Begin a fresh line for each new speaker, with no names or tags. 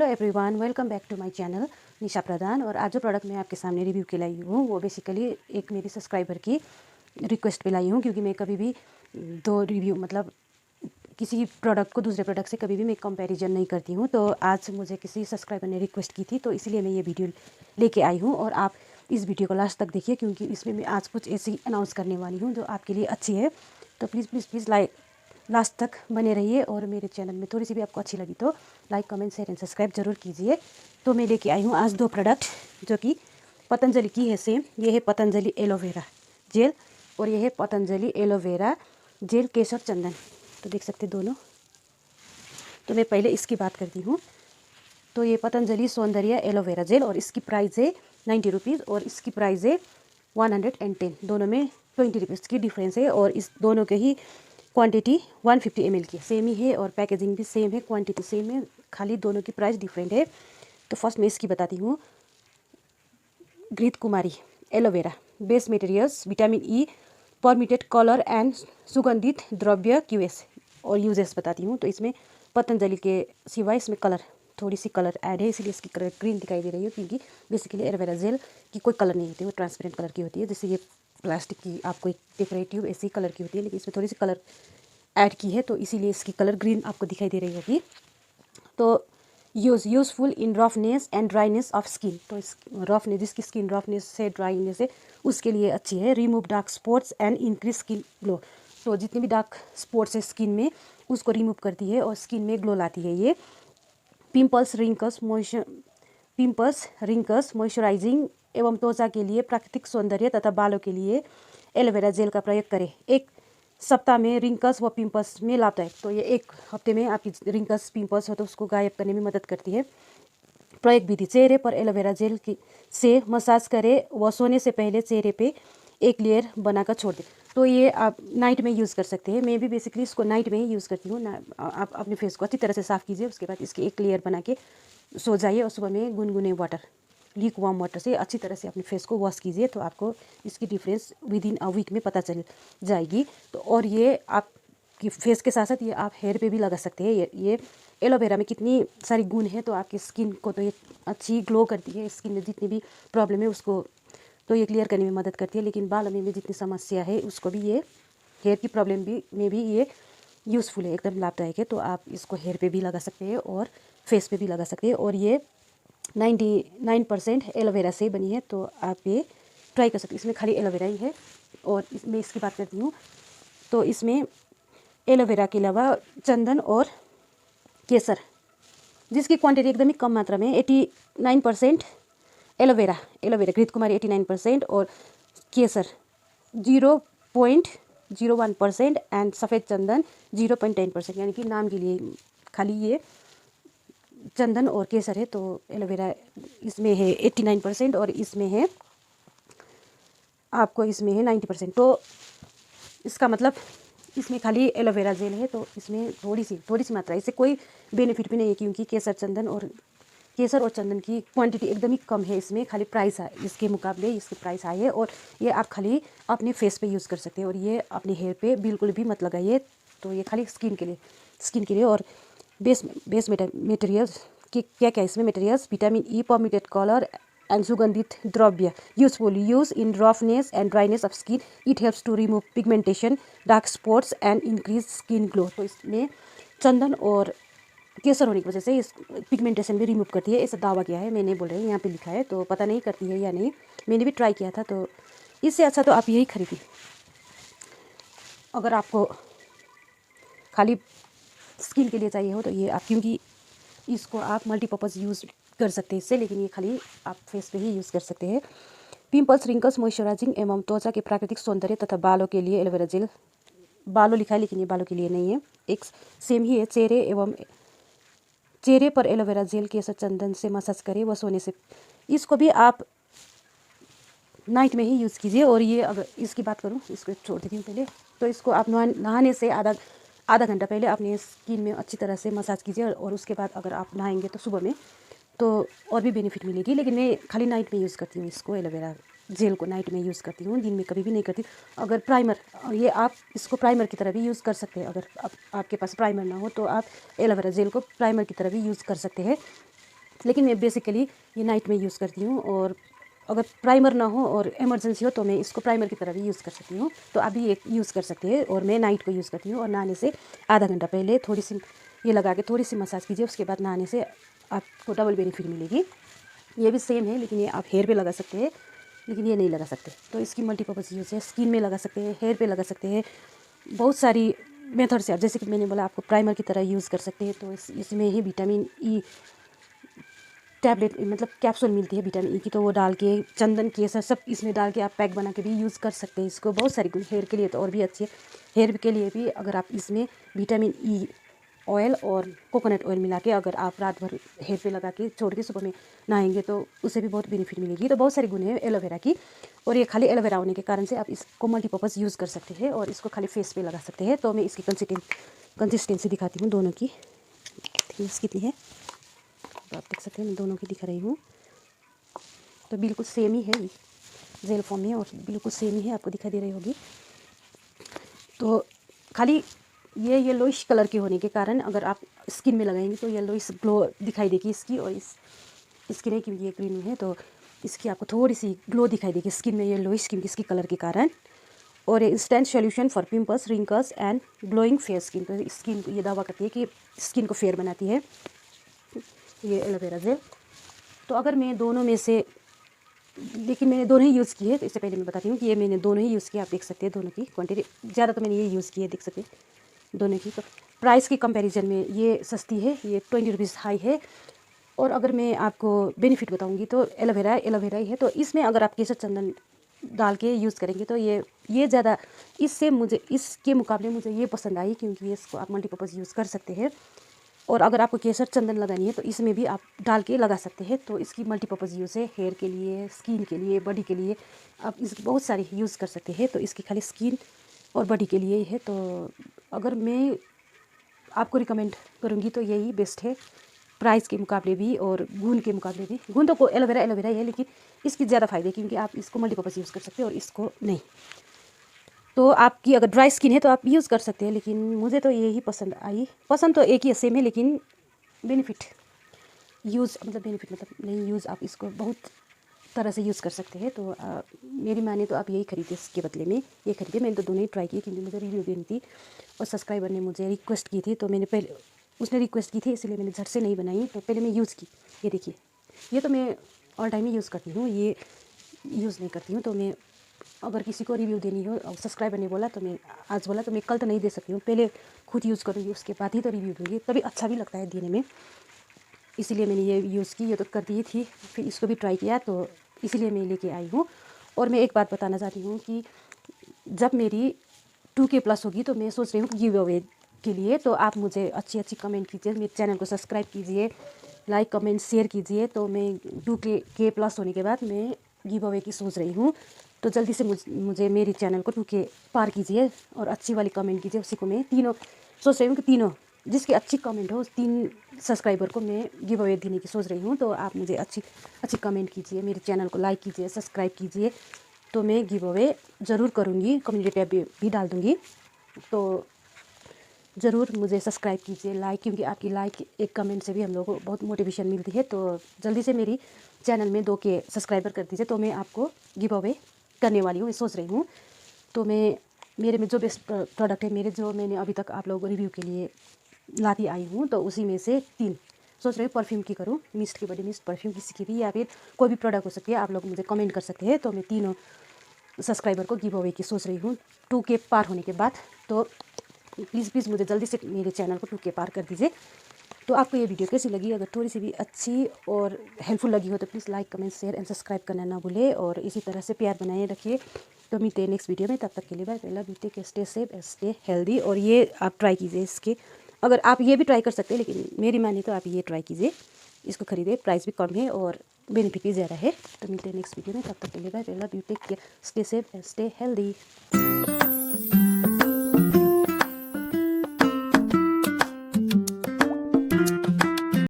Hello everyone, welcome back to my channel Nisha Pradhan. और आज जो प्रोडक्ट मैं आपके सामने रिव्यू के लाई हूँ वो बेसिकली एक मेरी सब्सक्राइबर की रिक्वेस्ट पे लाई हूँ, क्योंकि मैं कभी भी दो रिव्यू मतलब किसी प्रोडक्ट को दूसरे प्रोडक्ट से कभी भी मैं कंपैरिजन नहीं करती हूँ। तो आज मुझे किसी सब्सक्राइबर ने रिक्वेस्ट की थी, तो इसलिए मैं ये वीडियो लेके आई हूँ। और आप इस वीडियो को लास्ट तक देखिए, क्योंकि इसमें मैं आज कुछ ऐसी अनाउंस करने वाली हूँ जो आपके लिए अच्छी है। तो प्लीज़ लास्ट तक बने रहिए। और मेरे चैनल में थोड़ी सी भी आपको अच्छी लगी तो like, comment, share and subscribe जरूर कीजिए। तो मैं लेके आई हूँ आज दो प्रोडक्ट जो कि पतंजलि की है सेम। ये है पतंजलि एलोवेरा जेल और ये है पतंजलि एलोवेरा जेल केसर चंदन। तो देख सकते दोनों। तो मैं पहले इसकी बात करती हूँ। तो ये पतंजलि सौंदर्य एलोवेरा जेल और इसकी प्राइस है 90 रुपीज़ और इसकी प्राइस है 110। दोनों में 20 रुपीज़ की डिफरेंस है। और इस दोनों के ही क्वांटिटी 150 ml की सेम ही है और पैकेजिंग भी सेम है, क्वांटिटी सेम है, खाली दोनों की प्राइस डिफरेंट है। तो फर्स्ट मैं इसकी बताती हूँ। घृत कुमारी aloe vera base materials vitamin E, permitted colour and सुगंधित द्रव्य क्यूएस और यूजेस बताती हूँ। तो इसमें पतंजलि के सिवाय इसमें थोड़ी सी कलर ऐड है, इसलिए इसकी कलर ग्रीन दिखाई दे रही है, क्योंकि बेसिकली एलोवेरा जेल की कोई कलर नहीं होती, वो ट्रांसपेरेंट कलर की होती है। जैसे ये प्लास्टिक की आपको एक डेकोरेटिव ऐसी कलर की होती है, लेकिन इसमें थोड़ी सी कलर ऐड की है, तो इसीलिए इसकी कलर ग्रीन आपको दिखाई दे रही होगी। तो useful in roughness and dryness of skin. तो इस रफनेस, जिसकी स्किन रफनेस से ड्राइनेस है उसके लिए अच्छी है। Remove dark spots and increase skin glow. तो जितने भी डार्क स्पॉट्स है स्किन में उसको रिमूव करती है और स्किन में ग्लो लाती है ये। पिंपल्स, रिंकल्स मॉइस्चराइजिंग एवं त्वचा के लिए प्राकृतिक सौंदर्य तथा बालों के लिए एलोवेरा जेल का प्रयोग करें। एक सप्ताह में रिंकल्स व पिंपल्स में लाभदायक। तो ये एक हफ्ते में आपकी रिंकल्स पिंपल्स हो तो उसको गायब करने में मदद करती है। प्रयोग विधि: चेहरे पर एलोवेरा जेल से मसाज करें व सोने से पहले चेहरे पे एक लेयर बनाकर छोड़ दें। तो ये आप नाइट में यूज़ कर सकते हैं। मैं भी बेसिकली इसको नाइट में ही यूज़ करती हूँ। आप अपने फेस को अच्छी तरह से साफ़ कीजिए, उसके बाद इसकी एक लेयर बना के सो जाइए और सुबह में गुनगुने वाटर, लीक वार्म वाटर से अच्छी तरह से अपने फेस को वॉश कीजिए। तो आपको इसकी difference with in a week में पता चल जाएगी। तो और ये आपकी फेस के साथ साथ ये आप हेयर पे भी लगा सकते हैं। ये एलोवेरा में कितनी सारी गुण है, तो आपकी स्किन को तो ये अच्छी ग्लो करती है। स्किन में जितनी भी प्रॉब्लम है उसको तो ये क्लियर करने में मदद करती है। लेकिन बालों में भी जितनी समस्या है उसको भी ये हेयर की प्रॉब्लम में भी ये यूज़फुल है, एकदम लाभदायक है। तो आप इसको हेयर पे भी लगा सकते हैं और फेस पे भी लगा सकते हैं। और ये 99% एलोवेरा से बनी है, तो आप ये ट्राई कर सकते हैं। इसमें खाली एलोवेरा ही है। और मैं इसकी बात करती हूँ तो इसमें एलोवेरा के अलावा चंदन और केसर, जिसकी क्वांटिटी एकदम ही कम मात्रा में 89% एलोवेरा घृत कुमारी 89% और केसर 0.01% एंड सफ़ेद चंदन 0.10%, यानी कि नाम के लिए खाली ये चंदन और केसर है। तो एलोवेरा इसमें है 89% और इसमें है आपको इसमें है 90%। तो इसका मतलब इसमें खाली एलोवेरा जेल है, तो इसमें थोड़ी सी मात्रा, इससे कोई बेनिफिट भी नहीं है, क्योंकि केसर और चंदन की क्वांटिटी एकदम ही कम है। इसमें खाली प्राइस है, इसके मुकाबले इसकी प्राइस हाई है। और ये आप खाली अपने फेस पे यूज़ कर सकते हैं और ये अपने हेयर पे बिल्कुल भी मत लगाइए। तो ये खाली स्किन के लिए। और बेस मटेरियल्स कि क्या इसमें materials: vitamin E, permitted colour and सुगंधित द्रव्य, useful use in roughness and dryness of skin, it helps to remove pigmentation, dark spots and increase skin glow. तो इसमें चंदन और केसर होने की वजह से इस पिगमेंटेशन भी रिमूव करती है, ऐसा दावा किया है। मैं नहीं बोल रही, यहाँ पे लिखा है, तो पता नहीं करती है या नहीं। मैंने भी ट्राई किया था, तो इससे अच्छा तो आप यही खरीदिए। अगर आपको खाली स्किन के लिए चाहिए हो तो ये आप, क्योंकि इसको आप मल्टीपर्पज़ यूज़ कर सकते हैं इससे, लेकिन ये खाली आप फेस पे ही यूज़ कर सकते हैं। पिंपल्स, रिंकल्स मॉइस्चराइजिंग एवं त्वचा के प्राकृतिक सौंदर्य तथा बालों के लिए एलोवेरा जेल। बालों लिखा है लेकिन ये बालों के लिए नहीं है, एक सेम ही है। चेहरे पर एलोवेरा जेल केसर चंदन से मसाज करें व सोने से। इसको भी आप नाइट में ही यूज़ कीजिए। और ये अगर इसकी बात करूँ, इसको छोड़ देती हूँ पहले। तो इसको आप नहाने से आधा घंटा पहले अपने स्किन में अच्छी तरह से मसाज कीजिए और उसके बाद अगर आप नहाएंगे तो सुबह में तो और भी बेनिफिट मिलेगी। लेकिन मैं खाली नाइट में यूज़ करती हूँ इसको, एलोवेरा जेल को नाइट में यूज़ करती हूँ, दिन में कभी भी नहीं करती। अगर प्राइमर, ये आप इसको प्राइमर की तरह भी यूज़ कर सकते हैं। अगर आपके पास प्राइमर ना हो तो आप एलोवेरा जेल को प्राइमर की तरह भी यूज़ कर सकते हैं। लेकिन मैं बेसिकली ये नाइट में यूज़ करती हूँ। और अगर प्राइमर ना हो और इमरजेंसी हो तो मैं इसको प्राइमर की तरह भी यूज़ कर सकती हूँ। तो आप भी एक यूज़ कर सकते हैं। और मैं नाइट को यूज़ करती हूँ। और नहाने से आधा घंटा पहले थोड़ी सी ये लगा के थोड़ी सी मसाज कीजिए, उसके बाद नहाने से आपको डबल बेनिफिट मिलेगी। ये भी सेम है, लेकिन ये आप हेयर पे लगा सकते हैं, लेकिन ये नहीं लगा सकते। तो इसकी मल्टीपर्पज़ यूज़ है। स्किन में लगा सकते हैं, हेयर पे लगा सकते हैं, बहुत सारी मेथड से आप, जैसे कि मैंने बोला, आपको प्राइमर की तरह यूज़ कर सकते हैं। तो इसमें ही विटामिन ई टैबलेट मतलब कैप्सूल मिलती है विटामिन ई की, तो वो डाल के चंदन केसर सब इसमें डाल के आप पैक बना के भी यूज़ कर सकते हैं। इसको बहुत सारी हेयर के लिए तो और भी अच्छी है। हेयर के लिए भी अगर आप इसमें विटामिन ई ऑयल और कोकोनट ऑयल मिला के अगर आप रात भर हेयर पे लगा के छोड़ के सुबह में नहाएंगे तो उसे भी बहुत बेनिफिट मिलेगी। तो बहुत सारे गुण है एलोवेरा की। और ये खाली एलोवेरा होने के कारण से आप इसको मल्टीपर्पज़ यूज़ कर सकते हैं और इसको खाली फेस पे लगा सकते हैं। तो मैं इसकी कंसिस्टेंसी दिखाती हूँ दोनों की, थिकनेस कितनी है। तो आप देख सकते हैं मैं दोनों की दिखा रही हूँ। तो बिल्कुल सेम ही है, जेल फॉर्म में और बिल्कुल सेम ही है, आपको दिखाई दे रही होगी। तो खाली ये येलोइश कलर के होने के कारण अगर आप स्किन में लगाएंगे तो येलोइश ग्लो दिखाई देगी इसकी। और इसकी नहीं, क्योंकि ये ग्रीन है तो इसकी आपको थोड़ी सी ग्लो दिखाई देगी स्किन में येलोइश, क्योंकि इसकी कलर के कारण। और ये instant solution for pimples, wrinkles and glowing fair skin. तो स्किन ये दावा करती है कि स्किन को फेयर बनाती है ये एलोवेरा जेल। तो अगर मैं दोनों में से, लेकिन मैंने दोनों ही यूज़ किए, तो इससे पहले मैं बताती हूँ कि ये मैंने दोनों ही यूज़ किए। आप देख सकते हैं दोनों की क्वांटिटी ज़्यादा तो मैंने ये यूज़ की है, देख सकते हैं दोनों की। तो प्राइस के कंपैरिजन में ये सस्ती है, ये 20 रुपीज़ हाई है। और अगर मैं आपको बेनिफिट बताऊंगी तो एलोवेरा ही है। तो इसमें अगर आप केसर चंदन डाल के यूज़ करेंगे तो ये ज़्यादा इसके मुकाबले मुझे ये पसंद आई, क्योंकि इसको आप मल्टीपर्पज़ यूज़ कर सकते हैं। और अगर आपको केसर चंदन लगानी है तो इसमें भी आप डाल के लगा सकते हैं। तो इसकी मल्टीपर्पज़ यूज़ है, हेयर के लिए, स्किन के लिए, बॉडी के लिए आप इसकी बहुत सारी यूज़ कर सकते हैं। तो इसकी खाली स्किन और बॉडी के लिए ही है। तो अगर मैं आपको रिकमेंड करूँगी तो यही बेस्ट है, प्राइस के मुकाबले भी और गुण के मुकाबले भी। गुण तो एलोवेरा ही है, लेकिन इसकी ज़्यादा फ़ायदे, क्योंकि आप इसको मल्टीपर्पज़ यूज़ कर सकते हैं और इसको नहीं। तो आपकी अगर ड्राई स्किन है तो आप यूज़ कर सकते हैं, लेकिन मुझे तो यही पसंद आई। पसंद तो एक ही सेम है, लेकिन बेनिफिट बेनिफिट मतलब नहीं, यूज़ आप इसको बहुत तरह से यूज़ कर सकते हैं। तो मेरी माने तो आप यही खरीदे, इसके बदले में ये खरीदे। मैंने तो दोनों ही ट्राई किए, क्योंकि मुझे रिव्यू देनी थी और सब्सक्राइबर ने मुझे रिक्वेस्ट की थी। तो मैंने पहले उसने रिक्वेस्ट की थी, इसलिए मैंने झट से नहीं बनाई। तो पहले मैं यूज़ की, ये देखिए, ये तो मैं ऑल टाइम ही यूज़ करती हूँ, ये यूज़ नहीं करती हूँ। तो मैं अगर किसी को रिव्यू देनी हो और सब्सक्राइबर ने बोला तो मैं आज बोला, तो मैं कल तो नहीं दे सकती हूँ, पहले खुद यूज़ करूँगी, उसके बाद ही तो रिव्यू दूँगी, तभी अच्छा भी लगता है देने में। इसीलिए मैंने ये यूज़ की। ये तो करती ही थी, फिर इसको भी ट्राई किया, तो इसीलिए मैं लेके आई हूँ। और मैं एक बात बताना चाहती हूँ कि जब मेरी 2K प्लस होगी तो मैं सोच रही हूँ गिव अवे के लिए, तो आप मुझे अच्छी कमेंट कीजिए, मेरे चैनल को सब्सक्राइब कीजिए, लाइक कमेंट शेयर कीजिए। तो मैं 2K प्लस होने के बाद मैं गिव अवे की सोच रही हूँ। तो जल्दी से मुझे मेरे चैनल को 2K पार कीजिए और अच्छी वाली कमेंट कीजिए। उसी को मैं तीनों सोच रही हूँ कि तीनों जिसकी अच्छी कमेंट हो, उस 3 सब्सक्राइबर को मैं गिव अवे देने की सोच रही हूँ। तो आप मुझे अच्छी कमेंट कीजिए, मेरे चैनल को लाइक कीजिए, सब्सक्राइब कीजिए। तो मैं गिव अवे ज़रूर करूँगी, कम्युनिटी टैब भी डाल दूँगी। तो ज़रूर मुझे सब्सक्राइब कीजिए, लाइक, क्योंकि आपकी लाइक एक कमेंट से भी हम लोगों को बहुत मोटिवेशन मिलती है। तो जल्दी से मेरी चैनल में 2K सब्सक्राइबर कर दीजिए, तो मैं आपको गिव अवे करने वाली हूँ, मैं सोच रही हूँ। तो मेरे में जो बेस्ट प्रोडक्ट है, जो मैंने अभी तक आप लोगों को रिव्यू के लिए लाती आई हूँ, तो उसी में से 3 सोच रही हूँ परफ्यूम की करूँ, मिस्ट की, बॉडी मिस्ट परफ्यूम, किसी की भी, या फिर कोई भी प्रोडक्ट हो सकती है। आप लोग मुझे कमेंट कर सकते हैं। तो मैं तीनों सब्सक्राइबर को गिव अवे की सोच रही हूँ 2K पार होने के बाद। तो प्लीज़ मुझे जल्दी से मेरे चैनल को 2K पार कर दीजिए। तो आपको ये वीडियो कैसी लगी? अगर थोड़ी सी भी अच्छी और हेल्पफुल लगी हो तो please like comment share and subscribe करना ना भूलें, और इसी तरह से प्यार बनाए रखिए। तो मिलते हैं नेक्स्ट वीडियो में, तब तक के लिए बाय। पहला बीते के स्टे सेफ, स्टे हेल्दी। और ये आप ट्राई कीजिए, इसके अगर आप ये भी ट्राई कर सकते हैं, लेकिन मेरी माने तो आप ये ट्राई कीजिए, इसको खरीदे, प्राइस भी कम है और बेनिफिट भी ज़्यादा है। तो मिलते हैं नेक्स्ट वीडियो में, तब तक के लिए बाय। पहला ब्यूटी के स्टे सेफ, स्टे हेल्दी।